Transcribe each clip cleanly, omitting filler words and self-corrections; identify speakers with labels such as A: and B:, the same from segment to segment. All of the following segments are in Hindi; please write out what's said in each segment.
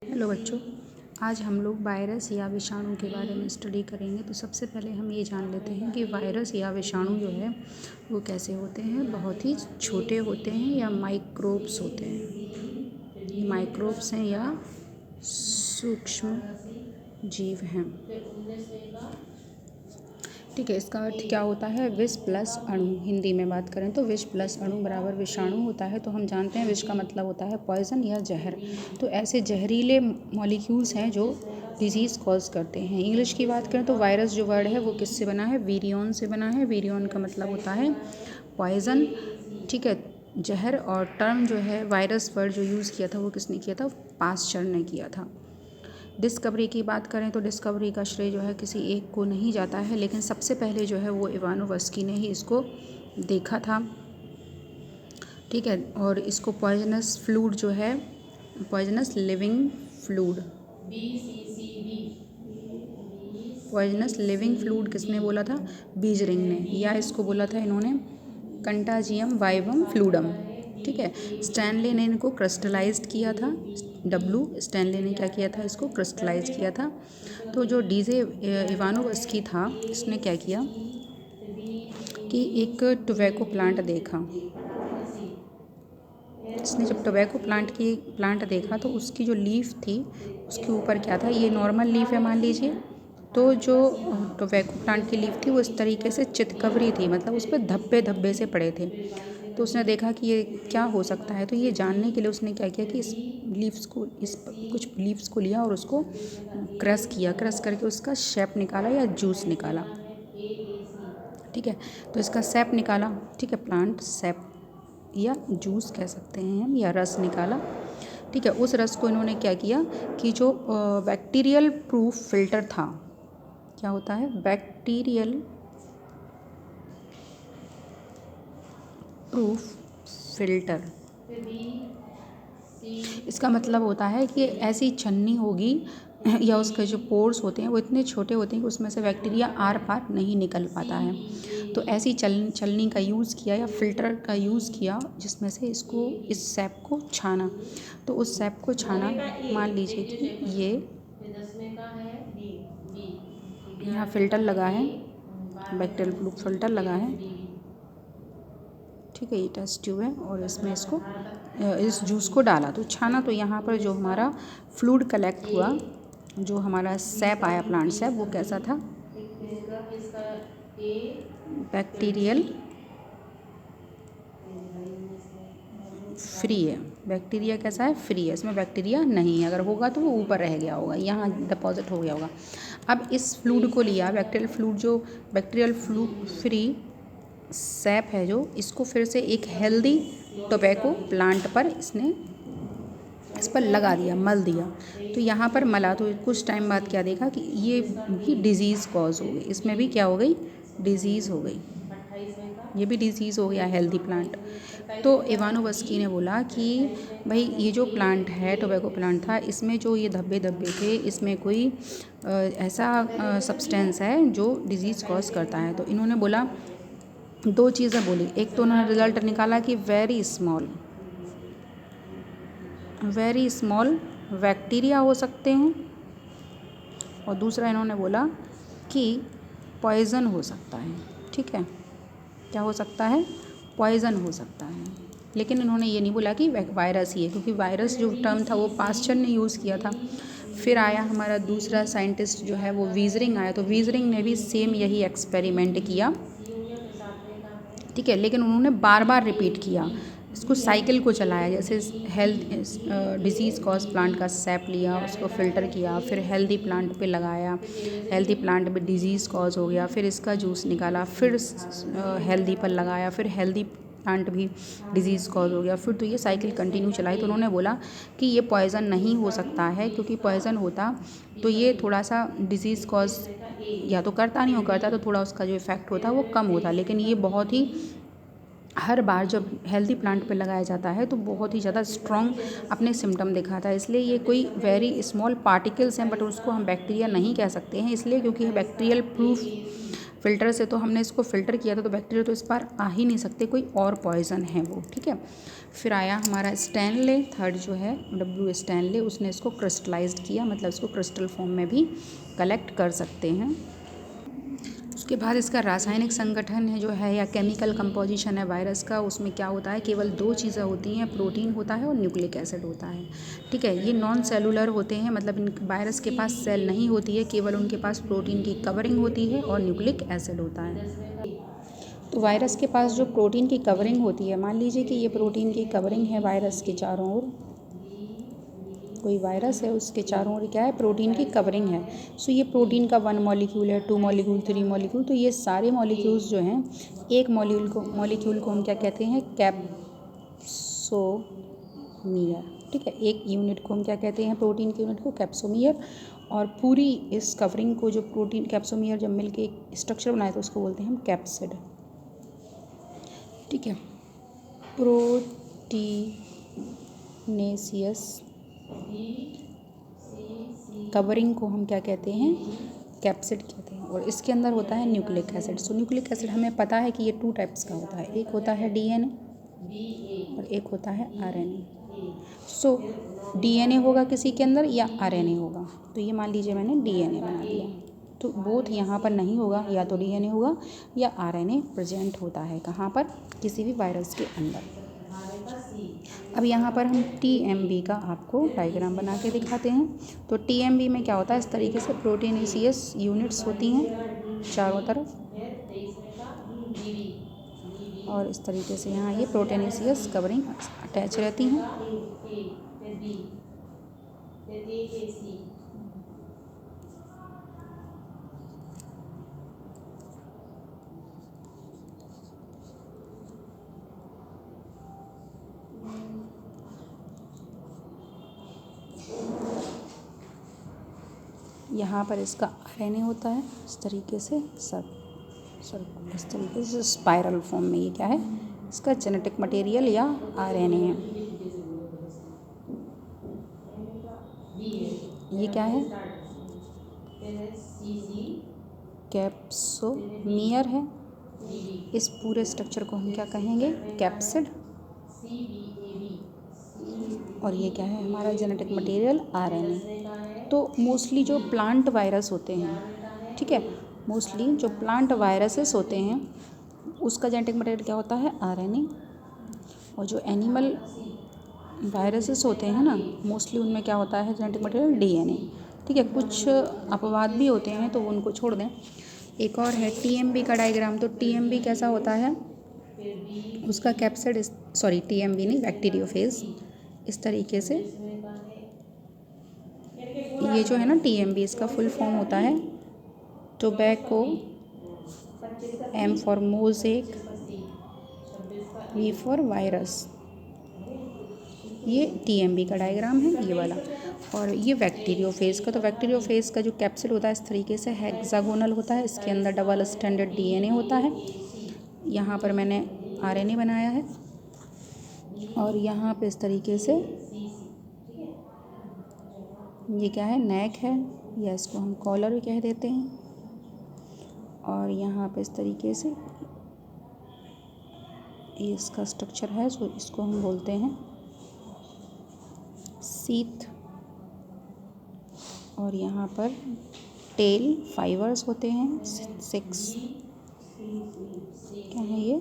A: हेलो बच्चों, आज हम लोग वायरस या विषाणु के बारे में स्टडी करेंगे। तो सबसे पहले हम ये जान लेते हैं कि वायरस या विषाणु जो है वो कैसे होते हैं। बहुत ही छोटे होते हैं या माइक्रोब्स होते हैं। ये माइक्रोब्स हैं या सूक्ष्म जीव हैं। ठीक है, इसका अर्थ क्या होता है? विष प्लस अणु। हिंदी में बात करें तो विष प्लस अणु बराबर विषाणु होता है। तो हम जानते हैं विष का मतलब होता है पॉइजन या जहर। तो ऐसे जहरीले मॉलिक्यूल्स हैं जो डिजीज़ कॉज करते हैं। इंग्लिश की बात करें तो वायरस जो वर्ड है वो किससे बना है? वीरियन से बना है। वीरियन का मतलब होता है पॉइजन। ठीक है, जहर। और टर्म जो है वायरस वर्ड जो यूज़ किया था वो किसने किया था? पास्चर ने किया था। डिस्कवरी की बात करें तो डिस्कवरी का श्रेय जो है किसी एक को नहीं जाता है, लेकिन सबसे पहले जो है वो इवानोवस्की ने ही इसको देखा था। ठीक है, और इसको पॉइजनस फ्लूड जो है, poisonous living fluid, poisonous living fluid किसने बोला था? बीजरिंग ने। या इसको बोला था इन्होंने कंटाजियम वाइवम फ्लूडम। ठीक है, स्टैनले ने इनको क्रिस्टलाइज्ड किया था। स्टैनले ने क्या किया था? इसको क्रिस्टलाइज किया था। तो जो डीजे इवानोवस्की था, इसने क्या किया कि एक टोबैको प्लांट देखा। इसने जब टोबैको प्लांट देखा तो उसकी जो लीफ थी उसके ऊपर क्या था? ये नॉर्मल लीफ है मान लीजिए। तो जो टोबैको प्लांट की लीफ थी वो इस तरीके से चितकबरी थी, मतलब उस पर धब्बे धब्बे से पड़े थे। तो उसने देखा कि ये क्या हो सकता है। तो ये जानने के लिए उसने क्या किया कि इस कुछ लीव्स को लिया और उसको क्रश किया। क्रश करके उसका शेप निकाला या जूस निकाला। ठीक है, तो इसका सेप निकाला। ठीक है, प्लांट सेप या जूस कह सकते हैं हम, या रस निकाला। ठीक है, उस रस को इन्होंने क्या किया कि जो बैक्टीरियल प्रूफ फिल्टर था, क्या होता है? Bacterial proof filter. इसका मतलब होता है कि ऐसी छन्नी होगी या उसके जो पोर्स होते हैं वो इतने छोटे होते हैं कि उसमें से बैक्टीरिया आर पार नहीं निकल पाता है। तो ऐसी छलनी का यूज़ किया या फिल्टर का यूज़ किया जिसमें से इस सैप को छाना। तो उस सैप को छाना, मान लीजिए कि ये यहाँ फिल्टर लगा है, बैक्टीरियल प्रूफ फिल्टर लगा है। ठीक है, ये टेस्ट ट्यूब है और इसमें इस जूस को डाला तो छाना। तो यहाँ पर जो हमारा फ्लूइड कलेक्ट हुआ, जो हमारा सैप आया, प्लांट सैप, वो कैसा था? बैक्टीरियल फ्री है। बैक्टीरिया कैसा है? फ्री है। इसमें बैक्टीरिया नहीं है। अगर होगा तो वो ऊपर रह गया होगा, यहाँ डिपॉजिट हो गया होगा। अब इस फ्लूइड को लिया, बैक्टीरियल फ्लूइड फ्री सैप है जो, इसको फिर से एक हेल्दी टोबैको प्लांट पर इस पर लगा दिया, मल दिया। तो यहाँ पर मला तो कुछ टाइम बाद क्या देखा कि ये भी डिज़ीज़ कॉज हो गई। इसमें भी क्या हो गई? डिज़ीज़ हो गई। ये भी डिज़ीज़ हो गया हेल्दी प्लांट। तो इवानोवस्की ने बोला कि भाई ये जो प्लांट है, टोबैको प्लांट था, इसमें जो ये धब्बे धब्बे थे, इसमें कोई ऐसा सब्सटेंस है जो डिज़ीज़ कॉज करता है। तो इन्होंने बोला, दो चीज़ें बोली। एक तो उन्होंने रिजल्ट निकाला कि वेरी स्मॉल बैक्टीरिया हो सकते हैं, और दूसरा इन्होंने बोला कि पॉइज़न हो सकता है। ठीक है, क्या हो सकता है? पॉइज़न हो सकता है। लेकिन इन्होंने ये नहीं बोला कि वायरस ही है, क्योंकि वायरस जो टर्म था वो पास्चर ने यूज़ किया था। फिर आया हमारा दूसरा साइंटिस्ट जो है वो वीजरिंग आया। तो वीजरिंग ने भी सेम यही एक्सपेरिमेंट किया। ठीक है, लेकिन उन्होंने बार बार रिपीट किया, इसको साइकिल को चलाया। जैसे डिजीज़ कॉज प्लांट का सैप लिया, उसको फ़िल्टर किया, फिर हेल्दी प्लांट पे लगाया, हेल्दी प्लांट में डिजीज़ कॉज हो गया, फिर इसका जूस निकाला, फिर हेल्दी पर लगाया, फिर हेल्दी प्लांट भी डिजीज़ कॉज हो गया, फिर तो ये साइकिल कंटिन्यू चलाई। तो उन्होंने बोला कि ये पॉइज़न नहीं हो सकता है, क्योंकि पॉइज़न होता तो ये थोड़ा सा डिजीज़ कॉज या तो करता नहीं हो, करता तो थोड़ा उसका जो इफ़ेक्ट होता वो कम होता। लेकिन ये बहुत ही, हर बार जब हेल्दी प्लांट पे लगाया जाता है तो बहुत ही ज़्यादा स्ट्रॉन्ग अपने सिम्टम दिखाता है। इसलिए ये कोई वेरी स्मॉल पार्टिकल्स हैं, बट उसको हम बैक्टीरिया नहीं कह सकते हैं, इसलिए क्योंकि बैक्टीरियल प्रूफ फ़िल्टर से तो हमने इसको फ़िल्टर किया था, तो बैक्टीरिया तो इस बार आ ही नहीं सकते, कोई और पॉइज़न है वो, ठीक है। फिर आया हमारा स्टैनले, थर्ड जो है W स्टैनले, उसने इसको क्रिस्टलाइज्ड किया, मतलब इसको क्रिस्टल फॉर्म में भी कलेक्ट कर सकते हैं। उसके बाद इसका रासायनिक संगठन है जो है या केमिकल कंपोजिशन है वायरस का, उसमें क्या होता है, केवल 2 चीज़ें होती हैं, प्रोटीन होता है और न्यूक्लिक एसिड होता है, ठीक है। ये नॉन सेलुलर होते हैं, मतलब इन वायरस के पास सेल नहीं होती है, केवल उनके पास प्रोटीन की कवरिंग होती है और न्यूक्लिक एसिड होता है। तो वायरस के पास जो प्रोटीन की कवरिंग होती है, मान लीजिए कि ये प्रोटीन की कवरिंग है वायरस के चारों ओर, कोई वायरस है उसके चारों ओर क्या है, प्रोटीन की कवरिंग है। सो ये प्रोटीन का 1 मॉलिक्यूल है, 2 मॉलिक्यूल, 3 मॉलिक्यूल, तो ये सारे मॉलिक्यूल्स जो हैं, एक मॉलिक्यूल को हम क्या कहते हैं, कैप्सोमियर, ठीक है। एक यूनिट को हम क्या कहते हैं, प्रोटीन की यूनिट को कैप्सोमियर, और पूरी इस कवरिंग को जो प्रोटीन कैप्सोमियर जब मिलके एक स्ट्रक्चर बनाए तो उसको बोलते हैं हम कैप्सिड, ठीक है। प्रोटीनेशियस कवरिंग को हम क्या कहते हैं, कैप्सिड कहते हैं, और इसके अंदर होता है न्यूक्लिक एसिड। सो न्यूक्लिक एसिड हमें पता है कि ये 2 टाइप्स का होता है, एक होता है DNA और एक होता है RNA। सो DNA होगा किसी के अंदर या RNA होगा, तो ये मान लीजिए मैंने DNA बना दिया, तो बोथ यहाँ पर नहीं होगा, या तो DNA होगा या RNA प्रेजेंट होता है कहाँ पर, किसी भी वायरस के अंदर। अब यहाँ पर हम TMB का आपको डायग्राम बना के दिखाते हैं। तो TMB में क्या होता है, इस तरीके से प्रोटीनेशियस यूनिट्स होती हैं चारों तरफ, और इस तरीके से यहाँ ये प्रोटीनेशियस कवरिंग अटैच रहती हैं। यहाँ पर इसका RNA होता है इस तरीके से, इस तरीके से स्पाइरल फॉर्म में, ये क्या है, इसका जेनेटिक मटेरियल या RNA है। ये क्या है, कैप्सोमियर है। इस पूरे स्ट्रक्चर को हम क्या कहेंगे, कैप्सिड, और ये क्या है हमारा जेनेटिक मटेरियल RNA। तो मोस्टली जो प्लांट वायरस होते हैं, ठीक है, मोस्टली जो प्लांट वायरसेस होते हैं उसका जेनेटिक मटेरियल क्या होता है, RNA, और जो एनिमल वायरसेस होते हैं ना, मोस्टली उनमें क्या होता है जेनेटिक मटेरियल, DNA, ठीक है। कुछ अपवाद भी होते हैं तो उनको छोड़ दें। एक और है TMB का डायग्राम। तो TMB कैसा होता है, उसका कैप्सिड, सॉरी TMB नहीं, बैक्टीरियोफेज, इस तरीके से, ये जो है ना TMB, इसका फुल फॉर्म होता है tobacco, M for mosaic, V for virus. ये TMB का डायग्राम है ये वाला। और ये बैक्टीरियोफेज का, तो बैक्टीरियोफेज का जो कैप्सिड होता है इस तरीके से हेक्सागोनल होता है, इसके अंदर डबल स्टैंडर्ड DNA होता है। यहाँ पर मैंने RNA बनाया है, और यहाँ पे इस तरीके से ये क्या है, नेक है, या इसको हम कॉलर भी कह देते हैं, और यहाँ पे इस तरीके से ये इसका स्ट्रक्चर है, सो इसको हम बोलते हैं सीथ। और यहाँ पर टेल फाइबर्स होते हैं 6, क्या है ये,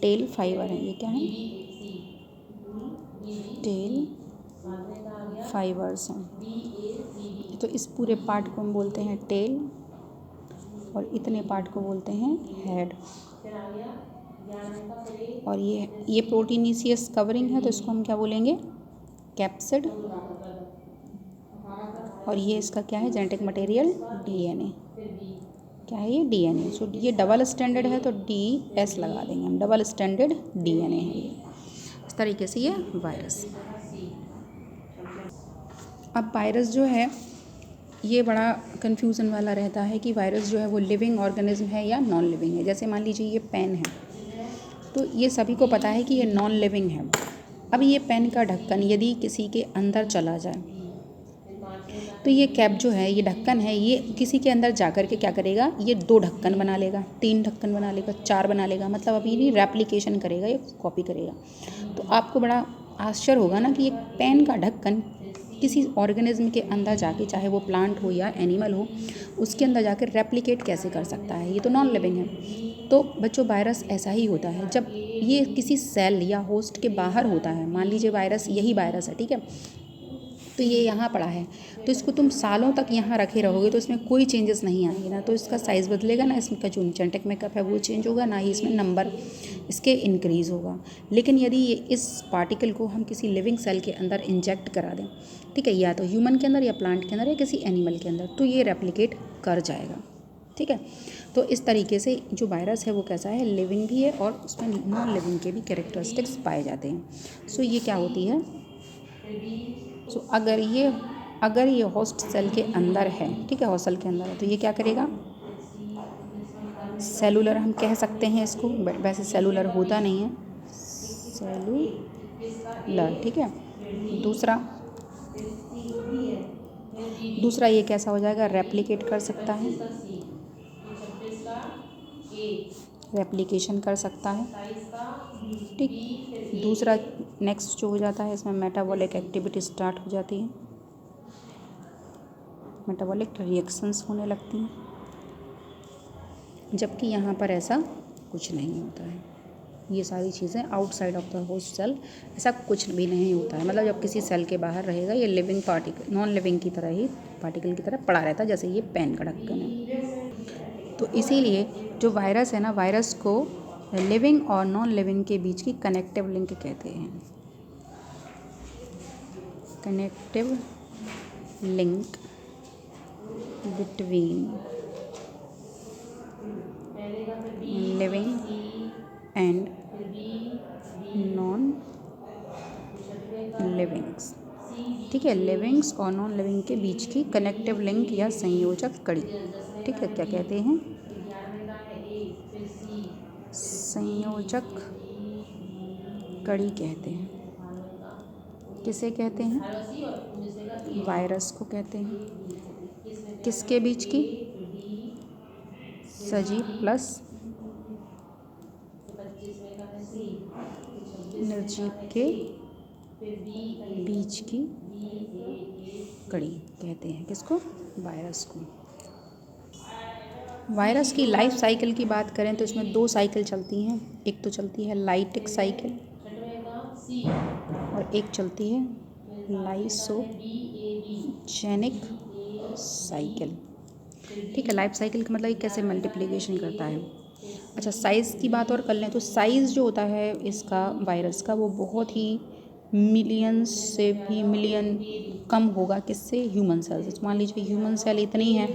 A: टेल फाइबर है, ये क्या है, टेल फाइबर्स हैं। तो इस पूरे पार्ट को हम बोलते हैं टेल, और इतने पार्ट को बोलते हैं हेड। और ये प्रोटीनेशियस कवरिंग है, तो इसको हम क्या बोलेंगे, कैप्सिड, और ये इसका क्या है, जेनेटिक मटेरियल DNA, क्या है ये, DNA। सो ये डबल स्टैंडर्ड है तो DS लगा देंगे हम, डबल स्टैंडर्ड DNA है ये। इस तरीके से ये वायरस। अब वायरस जो है ये बड़ा कन्फ्यूज़न वाला रहता है कि वायरस जो है वो लिविंग ऑर्गेनिज्म है या नॉन लिविंग है। जैसे मान लीजिए ये पेन है, तो ये सभी को पता है कि ये नॉन लिविंग है। अब ये पेन का ढक्कन यदि किसी के अंदर चला जाए तो ये कैप जो है, ये ढक्कन है, ये किसी के अंदर जा कर के क्या करेगा, ये 2 ढक्कन बना लेगा, 3 ढक्कन बना लेगा, 4 बना लेगा, मतलब अभी नहीं रेप्लिकेशन करेगा, ये कॉपी करेगा। तो आपको बड़ा आश्चर्य होगा ना कि एक पेन का ढक्कन किसी ऑर्गेनिज्म के अंदर जाके, चाहे वो प्लांट हो या एनिमल हो, उसके अंदर जाकर रेप्लिकेट कैसे कर सकता है, ये तो नॉन लिविंग है। तो बच्चों वायरस ऐसा ही होता है, जब ये किसी सेल या होस्ट के बाहर होता है, मान लीजिए वायरस, यही वायरस है, ठीक है, तो ये यहाँ पड़ा है, तो इसको तुम सालों तक यहाँ रखे रहोगे तो इसमें कोई चेंजेस नहीं आएंगे ना, तो इसका साइज़ बदलेगा ना, इसका जो जेनेटिक मेकअप है वो चेंज होगा ना, ही इसमें नंबर इसके इंक्रीज़ होगा। लेकिन यदि ये इस पार्टिकल को हम किसी लिविंग सेल के अंदर इंजेक्ट करा दें, ठीक है, या तो ह्यूमन के अंदर या प्लांट के अंदर या किसी एनिमल के अंदर, तो ये रेप्लिकेट कर जाएगा, ठीक है। तो इस तरीके से जो वायरस है वो कैसा है, लिविंग भी है और उसमें नॉन लिविंग के भी कैरेक्टरिस्टिक्स पाए जाते हैं। सो ये क्या होती है, सो अगर ये होस्ट सेल के अंदर है, ठीक है, होस्ट सेल के अंदर है, तो ये क्या करेगा, सेलुलर हम कह सकते हैं इसको, वैसे सेलुलर होता नहीं है, सेलुलर, ठीक है। दूसरा ये कैसा हो जाएगा, रेप्लिकेट कर सकता है, रेप्लिकेशन कर सकता है, ठीक। दूसरा नेक्स्ट जो हो जाता है, इसमें मेटाबॉलिक एक्टिविटी स्टार्ट हो जाती है, मेटाबॉलिक रिएक्शंस होने लगती हैं, जबकि यहाँ पर ऐसा कुछ नहीं होता है। ये सारी चीज़ें outside of the host cell, ऐसा कुछ भी नहीं होता है। मतलब जब किसी सेल के बाहर रहेगा, ये लिविंग पार्टिकल, नॉन लिविंग की तरह ही पार्टिकल की तरह पड़ा रहता है, जैसे ये पेन का ढक्कन है। तो इसीलिए जो वायरस है ना, वायरस को लिविंग और नॉन लिविंग के बीच की कनेक्टिव लिंक कहते हैं, connective link between living and non livings, ठीक है, लिविंग्स और नॉन लिविंग के बीच की कनेक्टिव लिंक या संयोजक कड़ी, ठीक है, क्या कहते हैं, संयोजक कड़ी कहते हैं। किसे कहते हैं, वायरस को कहते हैं। किसके बीच की, सजीव प्लस निर्जीव के बीच की कड़ी कहते हैं, किसको, वायरस को। वायरस की लाइफ साइकिल की बात करें तो इसमें 2 साइकिल चलती हैं, एक तो चलती है लाइटिक साइकिल और एक चलती है लाइसोजेनिक साइकिल, ठीक है। लाइफ साइकिल का मतलब ये कैसे मल्टीप्लिकेशन करता है। अच्छा, साइज़ की बात और कर लें तो साइज़ जो होता है इसका, वायरस का, वो बहुत ही मिलियंस से भी मिलियन कम होगा, किससे, ह्यूमन सेल से। मान लीजिए ह्यूमन सेल इतनी है,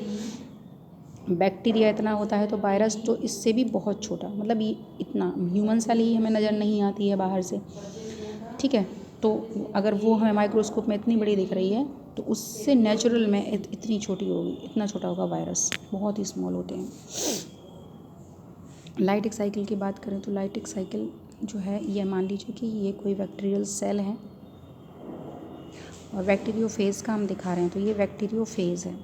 A: बैक्टीरिया इतना होता है, तो वायरस तो इससे भी बहुत छोटा, मतलब ये इतना, ह्यूमन सेल ही हमें नज़र नहीं आती है बाहर से, ठीक है। तो अगर वो हमें माइक्रोस्कोप में इतनी बड़ी दिख रही है, तो उससे नेचुरल में इतनी छोटी होगी, इतना छोटा होगा वायरस, बहुत ही स्मॉल होते हैं। लाइटिक साइकिल की बात करें तो लाइटिक साइकिल जो है, ये मान लीजिए कि ये कोई बैक्टीरियल सेल है और बैक्टीरियोफेज का हम दिखा रहे हैं, तो ये बैक्टीरियोफेज है।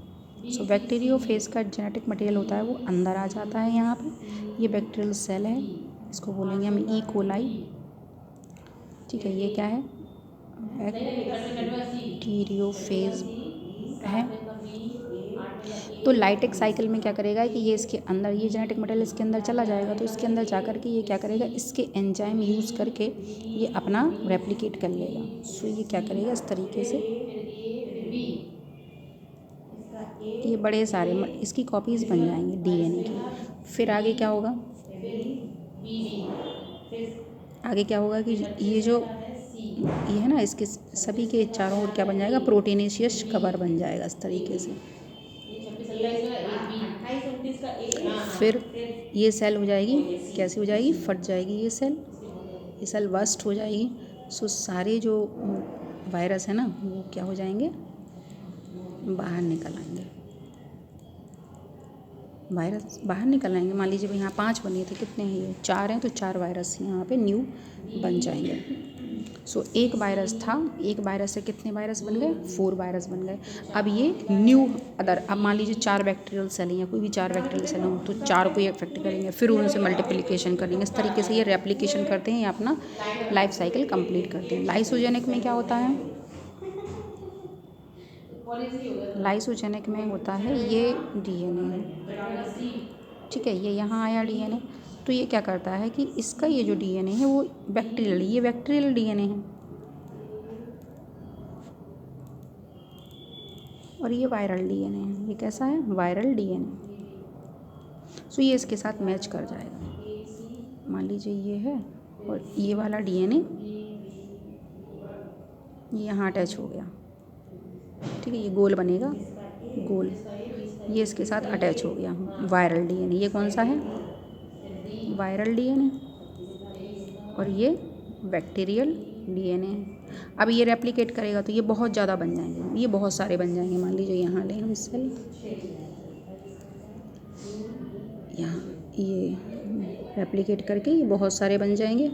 A: सो बैक्टीरियोफेज का जेनेटिक मटेरियल होता है वो अंदर आ जाता है यहाँ पे, ये बैक्टीरियल सेल है, इसको बोलेंगे हम ई कोलाई, ठीक है। ये क्या है, बैक्टीरियोफेज है। तो लाइटिक साइकिल में क्या करेगा कि ये इसके अंदर, ये जेनेटिक मटेरियल इसके अंदर चला जाएगा, तो इसके अंदर जा कर के ये क्या करेगा, इसके एंजाइम यूज़ करके ये अपना रेप्लिकेट कर लेगा। सो ये क्या करेगा, इस तरीके से ये बड़े सारे इसकी कॉपीज़ बन जाएंगी डीएनए की। फिर आगे क्या होगा, आगे क्या होगा कि ये जो ये है ना, इसके सभी के चारों ओर क्या बन जाएगा, प्रोटीनेशियस कवर बन जाएगा इस तरीके से। फिर ये सेल हो जाएगी, कैसे हो जाएगी, फट जाएगी ये सेल बस्ट हो जाएगी। सो सारे जो वायरस है ना, वो क्या हो जाएंगे, बाहर निकल आएंगे, वायरस बाहर निकल आएंगे। मान लीजिए यहाँ 5 बने थे, कितने हैं, ये 4 हैं, तो 4 वायरस यहाँ पे न्यू बन जाएंगे। सो एक वायरस था, एक वायरस से कितने वायरस बन गए? 4 वायरस बन गए। अब ये न्यू अदर, अब मान लीजिए 4 बैक्टीरियल सेल हैं या कोई भी 4 बैक्टीरियल सेल हों तो 4 को ही अफेक्ट करेंगे, फिर उनसे मल्टीप्लिकेशन करेंगे। इस तरीके से ये रेप्लिकेशन करते हैं या अपना लाइफ साइकिल कंप्लीट करते हैं। लाइसोजेनिक में क्या होता है? लाइसोजेनिक में होता है ये डीएनए, ठीक है, ये यहाँ आया डीएनए, तो ये क्या करता है कि इसका ये जो डीएनए है वो बैक्टीरियल, ये बैक्टीरियल डीएनए है और ये वायरल डीएनए है। ये कैसा है? Viral DNA. सो ये इसके साथ मैच कर जाएगा। मान लीजिए ये है और ये वाला डीएनए ये यहाँ अटैच हो गया, ठीक है, ये गोल बनेगा, गोल, ये इसके साथ अटैच हो गया वायरल डीएनए। ये कौन सा है? Viral DNA. और ये बैक्टीरियल डीएनए है। अब ये रेप्लिकेट करेगा तो ये बहुत ज़्यादा बन जाएंगे, ये बहुत सारे बन जाएंगे। मान लीजिए यहाँ लें हम सेल, यहाँ ये रेप्लिकेट करके ये बहुत सारे बन जाएंगे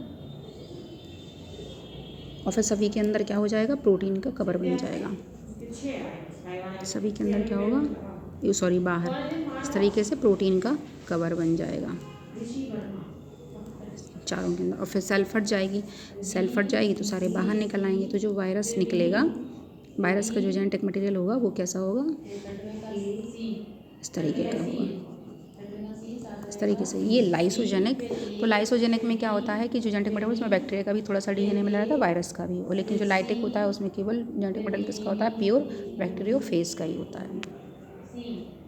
A: और फिर सभी के अंदर क्या हो जाएगा? प्रोटीन का कवर बन जाएगा। सभी के अंदर क्या होगा? ये सॉरी बाहर, इस तरीके से प्रोटीन का कवर बन जाएगा चारों के अंदर। और फिर सेल फट जाएगी, सेल फट जाएगी तो सारे बाहर निकल आएंगे। तो जो वायरस निकलेगा, वायरस का जो जेनेटिक मटेरियल होगा वो कैसा होगा? इस तरीके का होगा, इस तरीके से। ये लाइसोजेनिक। तो लाइसोजेनिक में क्या होता है कि जो जेनेटिक मटेरियल उसमें बैक्टीरिया का भी थोड़ा सा डीएनए मिला रहता है, वायरस का भी, और लेकिन जो लाइटिक होता है उसमें केवल जेनेटिक मटेरियल किसका होता है? प्योर बैक्टीरियोफेज का ही होता है।